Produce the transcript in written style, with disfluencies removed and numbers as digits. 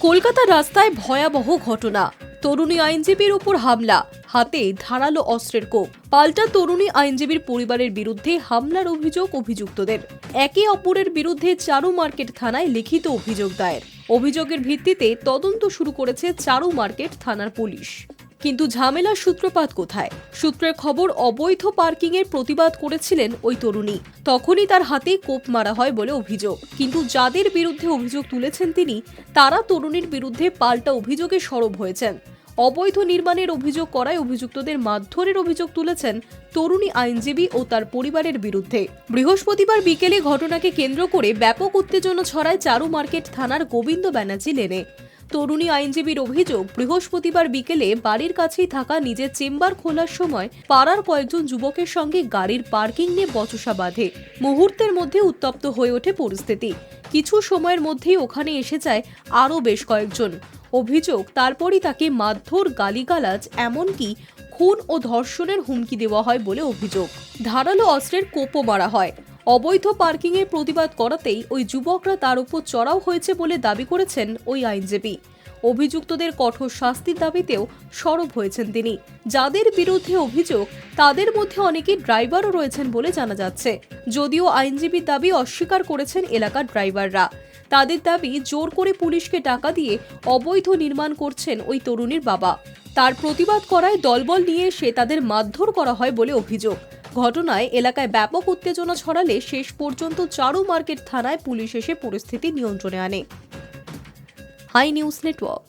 কলকাতার রাস্তায় ভয়াবহ ঘটনা। তরুণী আইনজীবীর উপর হামলা, হাতে ধারালো অস্ত্রের কোপ। পাল্টা তরুণী আইনজীবীর পরিবারের বিরুদ্ধে হামলার অভিযোগ অভিযুক্তদের। একে অপরের বিরুদ্ধে চারু মার্কেট থানায় লিখিত অভিযোগ দায়ের। অভিযোগের ভিত্তিতে তদন্ত শুরু করেছে চারু মার্কেট থানার পুলিশ। কিন্তু ঝামেলার সূত্রপাত কোথায়? সূত্রের খবর, অবৈধ পার্কিং এর প্রতিবাদ করেছিলেন ওই তরুণী। তখনই তার হাতে কোপ মারা হয় বলে অভিযোগ। কিন্তু যাদের বিরুদ্ধে অভিযোগ তুলেছেন তিনি, তারা তরুণীর বিরুদ্ধে পাল্টা অভিযোগে সরব হয়েছেন। অবৈধ নির্মাণের অভিযোগ করায় অভিযুক্তদের মারধরের অভিযোগ তুলেছেন তরুণী আইনজীবী ও তার পরিবারের বিরুদ্ধে। বৃহস্পতিবার বিকেলে ঘটনাকে কেন্দ্র করে ব্যাপক উত্তেজনা ছড়ায় চারু মার্কেট থানার গোবিন্দ ব্যানার্জি লেনে। তরুণী আইনজীবীর অভিযোগ, বৃহস্পতিবার বিকেলে বাড়ির কাছেই থাকা নিজের চেম্বার খোলার সময় পাড়ার কয়েকজন যুবকের সঙ্গে গাড়ির পার্কিং নিয়ে বচসা বাঁধে। মুহূর্তের মধ্যে উত্তপ্ত হয়ে ওঠে পরিস্থিতি। কিছু সময়ের মধ্যেই ওখানে এসে যায় আরও বেশ কয়েকজন। অভিযোগ, তারপরই তাকে মারধর, গালিগালাজ, এমনকি খুন ও ধর্ষণের হুমকি দেওয়া হয় বলে অভিযোগ। ধারালো অস্ত্রের কোপও মারা হয়। অবৈধ পার্কিং এর প্রতিবাদ করাতেই ওই যুবকরা তার উপর চড়াও হয়েছে বলে দাবি করেছেন ওই আইনজীবী। অভিযুক্তদের কঠোর শাস্তির দাবিতেও সরব হয়েছেন তিনি। যাদের বিরুদ্ধে অভিযোগ, তাদের মধ্যে অনেকে ড্রাইভারও রয়েছেন বলে জানা যাচ্ছে। যদিও আইনজীবীর দাবি অস্বীকার করেছেন এলাকার ড্রাইভাররা। তাদের দাবি, জোর করে পুলিশকে টাকা দিয়ে অবৈধ নির্মাণ করছেন ওই তরুণীর বাবা। তার প্রতিবাদ করায় দলবল নিয়ে এসে তাদের মারধর করা হয় বলে অভিযোগ। ঘটনায় এলাকায় ব্যাপক উত্তেজনা ছড়ালে শেষ পর্যন্ত চারু মার্কেট থানায় পুলিশ এসে পরিস্থিতি নিয়ন্ত্রণে আনে। Hi news network.